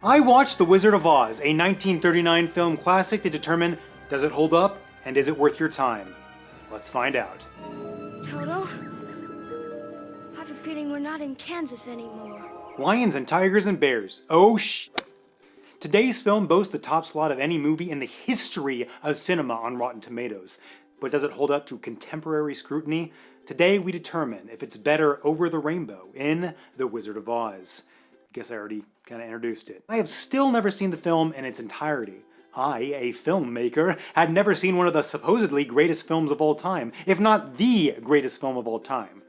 I watched The Wizard of Oz, a 1939 film classic, to determine, does it hold up and is it worth your time? Let's find out. Toto? I have a feeling we're not in Kansas anymore. Lions and tigers and bears. Oh Today's film boasts the top slot of any movie in the history of cinema on Rotten Tomatoes. But does it hold up to contemporary scrutiny? Today we determine if it's better over the rainbow in The Wizard of Oz. Guess I already kind of introduced it. I have still never seen the film in its entirety. I, a filmmaker, had never seen one of the supposedly greatest films of all time, if not the greatest film of all time.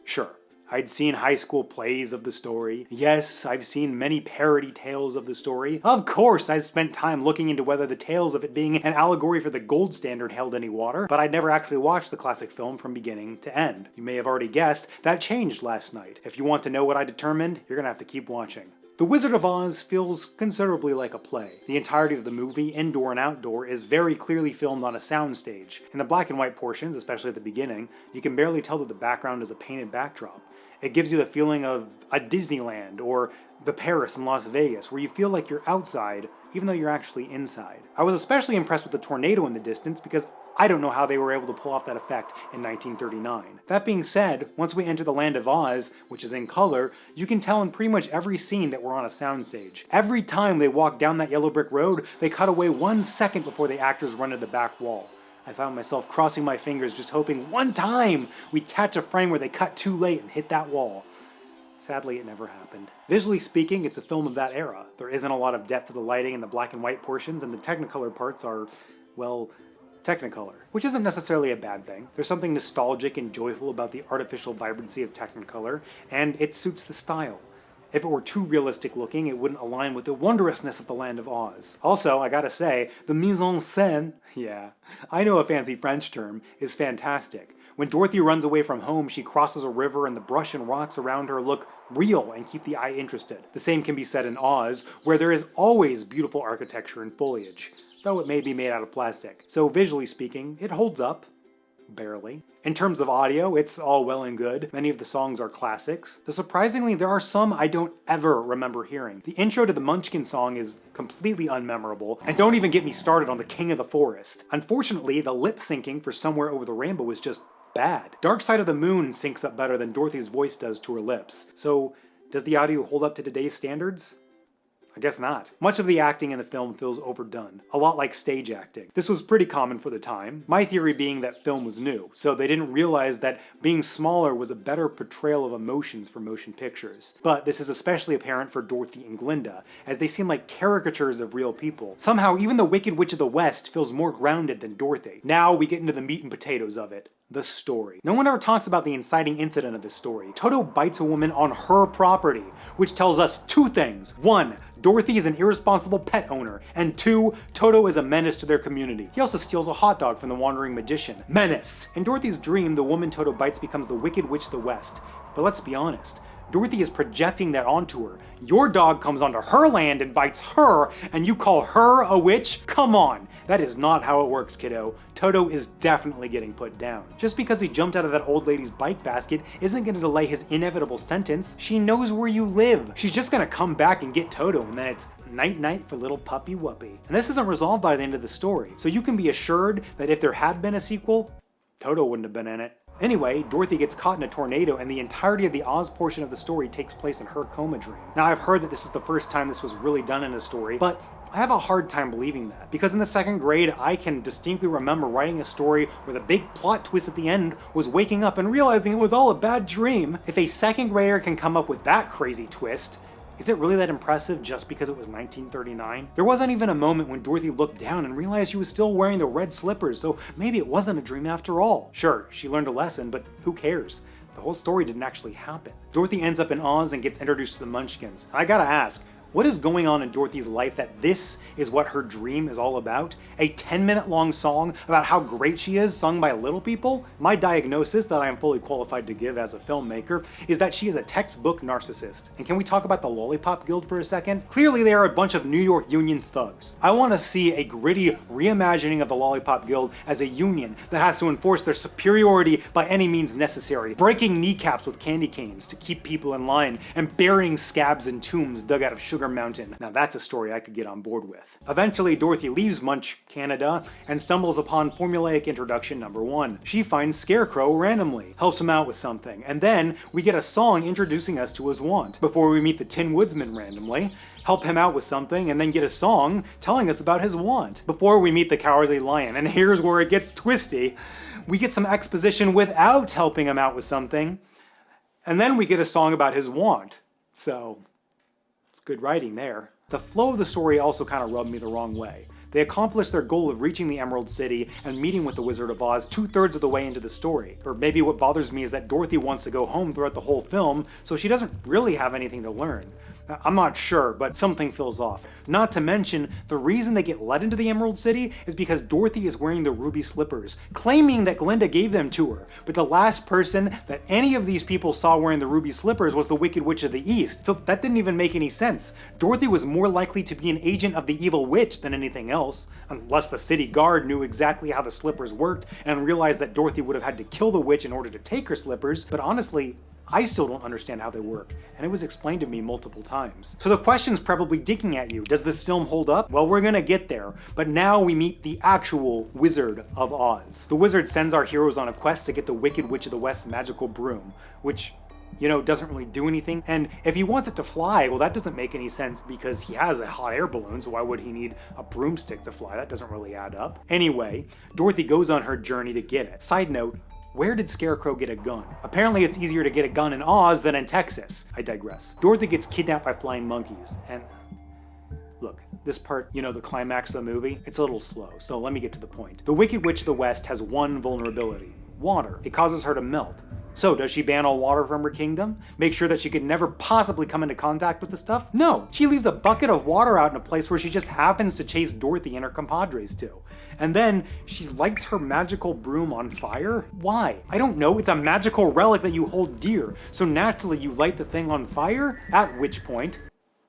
Sure, I'd seen high school plays of the story. Yes, I've seen many parody tales of the story. Of course, I've spent time looking into whether the tales of it being an allegory for the gold standard held any water, but I'd never actually watched the classic film from beginning to end. You may have already guessed, that changed last night. If you want to know what I determined, you're gonna have to keep watching. The Wizard of Oz feels considerably like a play. The entirety of the movie, indoor and outdoor, is very clearly filmed on a soundstage. In the black and white portions, especially at the beginning, you can barely tell that the background is a painted backdrop. It gives you the feeling of a Disneyland or the Paris in Las Vegas, where you feel like you're outside, even though you're actually inside. I was especially impressed with the tornado in the distance because I don't know how they were able to pull off that effect in 1939. That being said, once we enter the land of Oz, which is in color, you can tell in pretty much every scene that we're on a soundstage. Every time they walk down that yellow brick road, they cut away 1 second before the actors run to the back wall. I found myself crossing my fingers just hoping one time we'd catch a frame where they cut too late and hit that wall. Sadly, it never happened. Visually speaking, it's a film of that era. There isn't a lot of depth to the lighting in the black and white portions, and the Technicolor parts are, well, Technicolor, which isn't necessarily a bad thing. There's something nostalgic and joyful about the artificial vibrancy of Technicolor, and it suits the style. If it were too realistic looking, it wouldn't align with the wondrousness of the land of Oz. Also, I gotta say, the mise en scène, yeah, I know a fancy French term, is fantastic. When Dorothy runs away from home, she crosses a river and the brush and rocks around her look real and keep the eye interested. The same can be said in Oz, where there is always beautiful architecture and foliage, though it may be made out of plastic. So visually speaking, it holds up. Barely. In terms of audio, it's all well and good. Many of the songs are classics, though surprisingly there are some I don't ever remember hearing. The intro to the Munchkin song is completely unmemorable, and don't even get me started on the King of the Forest. Unfortunately, the lip syncing for Somewhere Over the Rainbow is just bad. Dark Side of the Moon syncs up better than Dorothy's voice does to her lips. So, does the audio hold up to today's standards? I guess not. Much of the acting in the film feels overdone, a lot like stage acting. This was pretty common for the time, my theory being that film was new, so they didn't realize that being smaller was a better portrayal of emotions for motion pictures. But this is especially apparent for Dorothy and Glinda, as they seem like caricatures of real people. Somehow, even the Wicked Witch of the West feels more grounded than Dorothy. Now we get into the meat and potatoes of it. The story. No one ever talks about the inciting incident of this story. Toto bites a woman on her property, which tells us two things. One, Dorothy is an irresponsible pet owner, and two, Toto is a menace to their community. He also steals a hot dog from the wandering magician. Menace! In Dorothy's dream, the woman Toto bites becomes the Wicked Witch of the West. But let's be honest, Dorothy is projecting that onto her. Your dog comes onto her land and bites her, and you call her a witch? Come on! That is not how it works, kiddo. Toto is definitely getting put down. Just because he jumped out of that old lady's bike basket isn't gonna delay his inevitable sentence. She knows where you live. She's just gonna come back and get Toto, and then it's night-night for little puppy Whuppy. And this isn't resolved by the end of the story, so you can be assured that if there had been a sequel, Toto wouldn't have been in it. Anyway, Dorothy gets caught in a tornado and the entirety of the Oz portion of the story takes place in her coma dream. Now, I've heard that this is the first time this was really done in a story, but I have a hard time believing that, because in the second grade, I can distinctly remember writing a story where the big plot twist at the end was waking up and realizing it was all a bad dream. If a second grader can come up with that crazy twist, is it really that impressive just because it was 1939? There wasn't even a moment when Dorothy looked down and realized she was still wearing the red slippers, so maybe it wasn't a dream after all. Sure, she learned a lesson, but who cares? The whole story didn't actually happen. Dorothy ends up in Oz and gets introduced to the Munchkins. I gotta ask, what is going on in Dorothy's life that this is what her dream is all about? A 10-minute long song about how great she is, sung by little people? My diagnosis that I am fully qualified to give as a filmmaker is that she is a textbook narcissist. And can we talk about the Lollipop Guild for a second? Clearly they are a bunch of New York Union thugs. I want to see a gritty reimagining of the Lollipop Guild as a union that has to enforce their superiority by any means necessary, breaking kneecaps with candy canes to keep people in line, and burying scabs in tombs dug out of sugar Sugar Mountain. Now that's a story I could get on board with. Eventually, Dorothy leaves Munch, Canada, and stumbles upon formulaic introduction number 1. She finds Scarecrow randomly, helps him out with something, and then we get a song introducing us to his want, before we meet the Tin Woodsman randomly, help him out with something, and then get a song telling us about his want, before we meet the Cowardly Lion. And here's where it gets twisty. We get some exposition without helping him out with something, and then we get a song about his want. So, it's good writing there. The flow of the story also kind of rubbed me the wrong way. They accomplish their goal of reaching the Emerald City and meeting with the Wizard of Oz 2/3 of the way into the story. Or maybe what bothers me is that Dorothy wants to go home throughout the whole film, so she doesn't really have anything to learn. I'm not sure, but something feels off. Not to mention, the reason they get let into the Emerald City is because Dorothy is wearing the ruby slippers, claiming that Glinda gave them to her. But the last person that any of these people saw wearing the ruby slippers was the Wicked Witch of the East, so that didn't even make any sense. Dorothy was more likely to be an agent of the evil witch than anything else, unless the city guard knew exactly how the slippers worked and realized that Dorothy would have had to kill the witch in order to take her slippers, but honestly, I still don't understand how they work, and it was explained to me multiple times. So the question's probably digging at you. Does this film hold up? Well, we're gonna get there, but now we meet the actual Wizard of Oz. The wizard sends our heroes on a quest to get the Wicked Witch of the West's magical broom, which, doesn't really do anything. And if he wants it to fly, well, that doesn't make any sense because he has a hot air balloon, so why would he need a broomstick to fly? That doesn't really add up. Anyway, Dorothy goes on her journey to get it. Side note, where did Scarecrow get a gun? Apparently it's easier to get a gun in Oz than in Texas. I digress. Dorothy gets kidnapped by flying monkeys, and look, this part, the climax of the movie, it's a little slow, so let me get to the point. The Wicked Witch of the West has one vulnerability: water. It causes her to melt. So does she ban all water from her kingdom? Make sure that she could never possibly come into contact with the stuff? No, she leaves a bucket of water out in a place where she just happens to chase Dorothy and her compadres to. And then she lights her magical broom on fire? Why? I don't know, it's a magical relic that you hold dear, so naturally you light the thing on fire, at which point,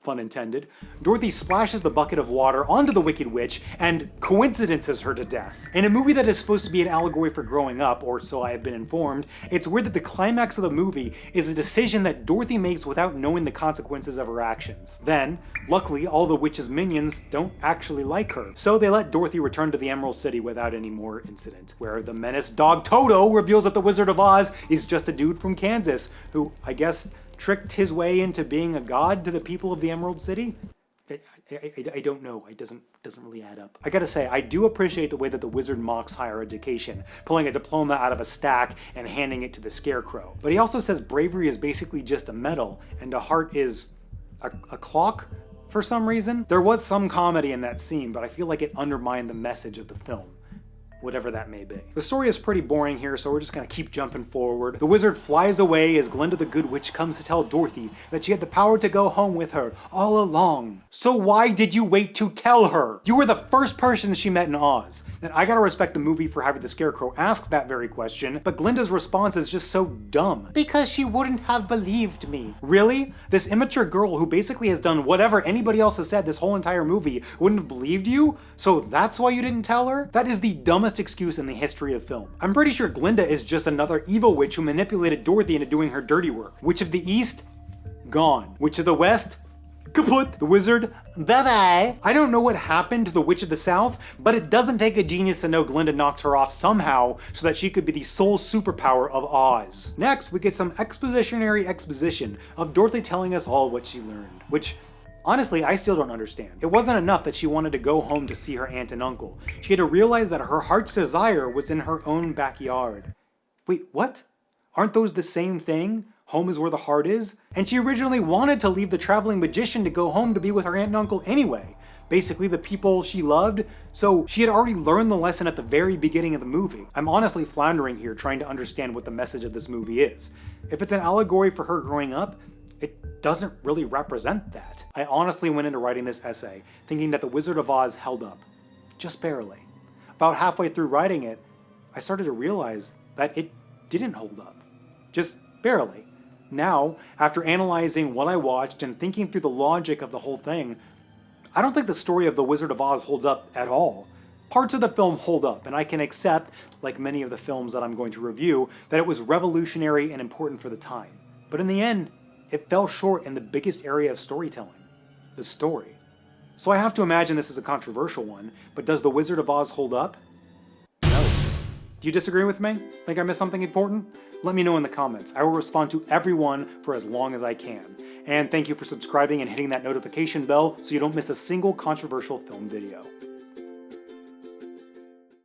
pun intended, Dorothy splashes the bucket of water onto the Wicked Witch and coincidences her to death. In a movie that is supposed to be an allegory for growing up, or so I have been informed, it's weird that the climax of the movie is a decision that Dorothy makes without knowing the consequences of her actions. Then, luckily, all the witch's minions don't actually like her, so they let Dorothy return to the Emerald City without any more incident, where the menaced dog Toto reveals that the Wizard of Oz is just a dude from Kansas, who, I guess, tricked his way into being a god to the people of the Emerald City? I don't know. It doesn't really add up. I gotta say, I do appreciate the way that the wizard mocks higher education, pulling a diploma out of a stack and handing it to the Scarecrow. But he also says bravery is basically just a medal, and a heart is a clock for some reason. There was some comedy in that scene, but I feel like it undermined the message of the film, whatever that may be. The story is pretty boring here, so we're just gonna keep jumping forward. The wizard flies away as Glinda the Good Witch comes to tell Dorothy that she had the power to go home with her all along. So why did you wait to tell her? You were the first person she met in Oz. And I gotta respect the movie for having the Scarecrow ask that very question, but Glinda's response is just so dumb. Because she wouldn't have believed me. Really? This immature girl who basically has done whatever anybody else has said this whole entire movie wouldn't have believed you? So that's why you didn't tell her? That is the dumbest excuse in the history of film. I'm pretty sure Glinda is just another evil witch who manipulated Dorothy into doing her dirty work. Witch of the East? Gone. Witch of the West? Kaput. The wizard? Bye-bye. I don't know what happened to the Witch of the South, but it doesn't take a genius to know Glinda knocked her off somehow so that she could be the sole superpower of Oz. Next, we get some expositionary exposition of Dorothy telling us all what she learned, which honestly, I still don't understand. It wasn't enough that she wanted to go home to see her aunt and uncle. She had to realize that her heart's desire was in her own backyard. Wait, what? Aren't those the same thing? Home is where the heart is? And she originally wanted to leave the traveling magician to go home to be with her aunt and uncle anyway. Basically the people she loved, so she had already learned the lesson at the very beginning of the movie. I'm honestly floundering here trying to understand what the message of this movie is. If it's an allegory for her growing up, it doesn't really represent that. I honestly went into writing this essay thinking that The Wizard of Oz held up. Just barely. About halfway through writing it, I started to realize that it didn't hold up. Just barely. Now, after analyzing what I watched and thinking through the logic of the whole thing, I don't think the story of The Wizard of Oz holds up at all. Parts of the film hold up, and I can accept, like many of the films that I'm going to review, that it was revolutionary and important for the time. But in the end, it fell short in the biggest area of storytelling, the story. So I have to imagine this is a controversial one, but does The Wizard of Oz hold up? No. Do you disagree with me? Think I missed something important? Let me know in the comments. I will respond to everyone for as long as I can. And thank you for subscribing and hitting that notification bell so you don't miss a single controversial film video.